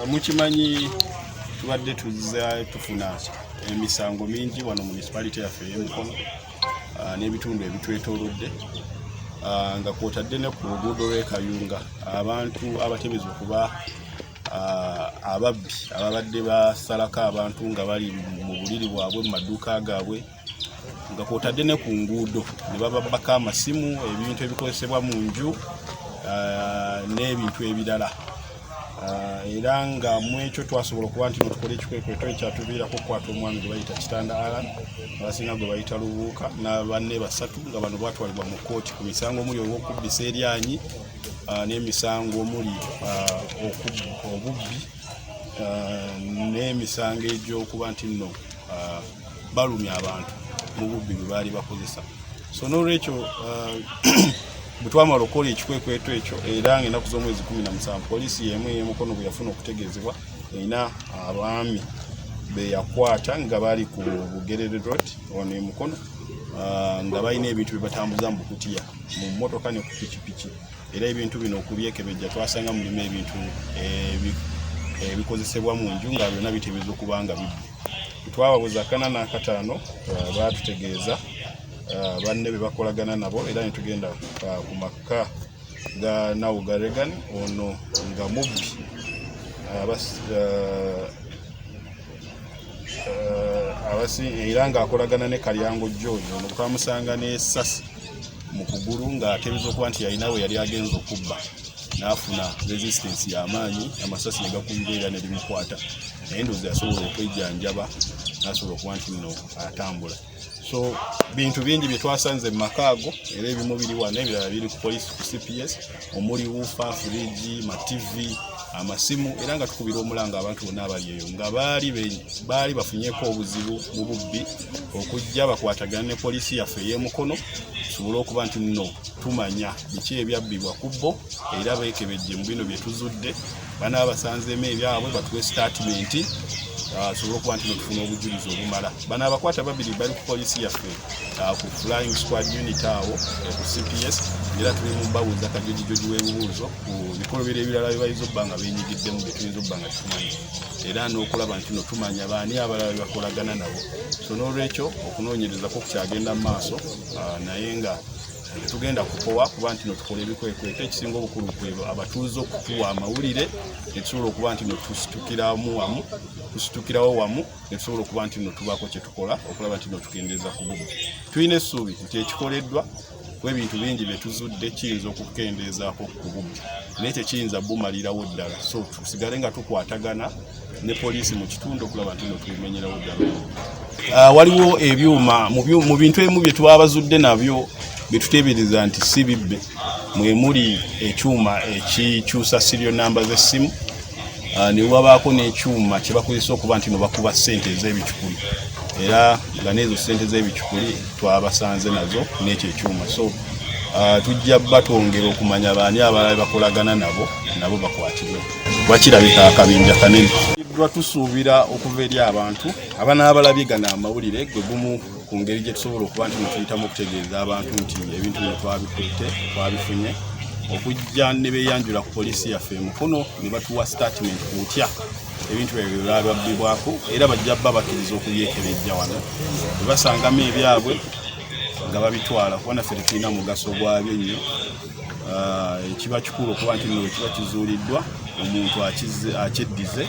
Mukimanyi tubadde tufuna emisango mingi wano municipality yaffe y'Emukono n'ebitundu ebitwetoolodde nga kwotadde ne ku luguudo lw'Ekayunga abantu abatemezi okuba ababbi ababadde basalako abantu nga bali mu buliri bwabwe mu maduuka gaabwe nga kwotadde ne ku nguudo ne bababbako amasimu, ebintu ebikozesebwa mu nju n'ebintu ebirala. Era nga mu ekyo twasobola okuba nti tukola ekikwekweto ekyatuviirako okukwata omwami gwe bayita Kitanda Alan abasinga gwe bayita Lubuuka n'abanne basatu nga bano batwalibwa mu kkooti ku misango omuli olw'okubbisa eryanyi n'emisango omuli obubbi n'emisango egy'okuba nti nno balumya abantu mu bubbi bwe baali bakozesa. So n'olwekyo bwe twamala okukola ekikwekweto ekyo era ng'ennaku z'omwezi 17 poliisi y'emu ey'Emukono bwe yafuna okutegeezebwa erina abaami be yakwata nga bali ku Bugerere Road wano Emukono nga balina ebintu bye batambuza mu bukutiya mu mmotoka ne ku pikipiki, era ebintu bino okubyekebejja twasanga mulimu ebintu ebikozesebwa mu nju nga byonna biteebereza okuba nga bibbi. Twababuuza 4 na 5 baatutegeeza banne be bakolagana nabo era ne tugenda ku maka ga Nawugaregan ono nga mubbi era ng'akolagana ne Kalyango George ono twamusanga n'essasi mu kugulu ng'ateebereza okuba nti yalina we yali agenza okubba n'afuna resistance y'amaanyi, amasasi ne gakubira era ne limukwata naye ndowooza yasobola okwejjanjaba n'asobola okuba nti nno atambula. So bintu bingi bye twasanze mu makaago era ebimu biri wano ebirala biri ku poliisi ku CPS omuli wuufa, firiji, TV, amasimu era nga tukubira omulanga abantu bonna abali eyo nga baali bafunyeko obuzibu mu bubbi okujja bakwatagana ne poliisi yaffe ey'Emukono tusobole okuba nti nno tumanya biki ebyabbibwa ku bo era beekebejje mu bino bye tuzudde bana basanzeemu ebyabwe batuwe statement tusobole okuba nti tufuna obujulizi obumala. Bano abakwata babiri bali ku poliisi yaffe ku Flying Squad Unit awo ku CPS era tuli mu babuuza kajojijoji w'ebibuuzo ku bikolobero ebirala bye bayinza obba nga beenyigiddemu bye tuyinza obba nga tumanyi era n'okulaba nti no tumanya baani abalala be bakolagana nabo. So n'olwekyo okunoonyereza ko kukyagenda mu maaso naye nga tugenda kukowa kuba nti no tukola ebikwekweto ekisinga obukulu kwebo abatuuze okutuwa amawulire ne tusobola okuba nti no tusitukirawo wamu ne tusobola okuba nti no tubaako kye tukola okulaba nti no tukendeeza ku bubbi. Tulina essuubi nti ekikoleddwa ebintu bingi bye tuzudde kiyinza okukendeezaako ku bubbi naye tekiyinza bumalirawo ddala, so tusigale nga tukwatagana ne poliisi mu kitundu okulaba nti no tubimenyerawo ddala. Waliwo ebyuma mu bintu ebimu bye twabazudde nabyo betuteebereza nti si bibbe, mwe muli ekyuma ekikyusa serial number z'essimu ne wabaako n'ekyuma kye bakozesa okuba nti no bakuba ssente ez'ebicukuli era nga n'ezo ssente z'ebicukuli twabasanze nazo n'ekyo ekyuma. So tujja batwongera okumanya baani abalala bakolagana nabo bakwatibwe. Wakirabika akabinja kanene tusuubira okuva eri abantu abanaabalabye gano amawulire gwe gumu ku ngeri gye tusobola okuba nti tuyitamu okutegeeza abantu nti ebintu bino twabifunye okujja ne beeyanjula ku poliisi yaffe Emukono ne batuwa statement kutya ebintu ebyo bababbibwako era bajja bba bakkiriza okubyekebejja wano ne basangamu ebyabwe nga babitwala kubona ffe tetulina mugaso gwabyo nnyo. Ekiba kikulu okuba nti nno kiba kizuuliddwa omuntu akyeddize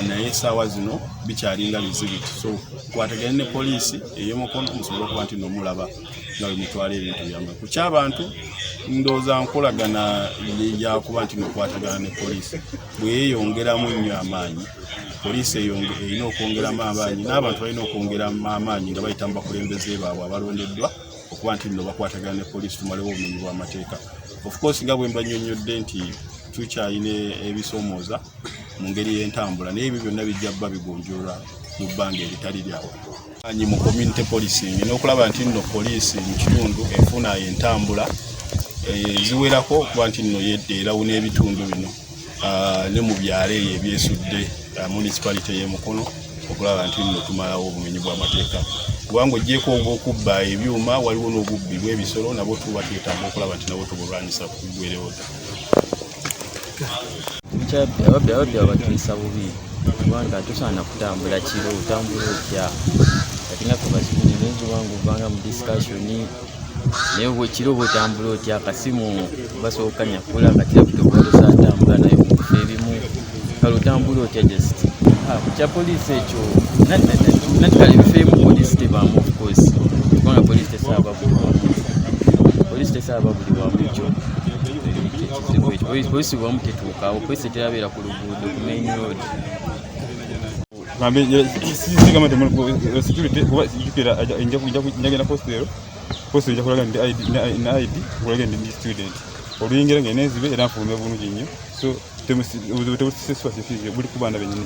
naye essaawa zino bikyalinga bizibiti. So kwatagane ne poliisi ey'Emukono musobole okuba nti nomulaba nga bwe mutwala ebintu byammwe. Ku ky'abantu ndowooza nkolagana yakuba nti nokwatagana ne poliisi bwe yeeyongeramu nnyo amaanyi, poliisi erina okwongeramu amaanyi n'abantu balina okwongeramu amaanyi nga bayita mu bakulembeze baabwe abalondeddwa okuba nti nno bakwatagana ne poliisi tumalewo obumenyi bw'amateeka. Of course nga bwe mbannyonnyodde nti tukyalina ebisoomooza mu ngeri y'entambula naye ebyo byonna bijja bba bigonjoolwa mu bbanga eritali lyawo. Mu community policing n'okulaba nti nno poliisi mu kitundu efuna entambula ziwerako okuba nti nno yeddeerawo n'ebitundu bino ne mu byalo eyo ebyesudde municipality y'Emukono okulaba nti nno tumalawo obumenyi bw'amateeka. Kubanga oggyeko obw'okubba ebyuma waliwo n'obubbi bw'ebisolo nabwo tuba twetaaga okulaba nti nabwo tubulwanyisa ku ggwerewo. ababbi abatuyisa bubi kubanga tosaana kutambula kiro otambula otya kati nga ffe basikunye nayinza obanga ovanga mu discussion naye bwekiro bwotambula otya akasimu basookanya kukola akatira kutokwalosa atambula naye mubifo ebimu kale otambula otya just ku kya poliisi ekyo natikale ebifo ebimu poliisi tebaamu of course kubanga poliisi tesaaba buli wamu ekyo ekizibu ekyo poliisi bwamu tetuukawo poliisi terabeera ku luguudo ku main road security kuba jukira njagenda postero jakulaga ndi ID kulaga ndi student oluyingira ngene zibe era nfulume bulungi nnyo so temuseswa sefizio buli kubanda benyini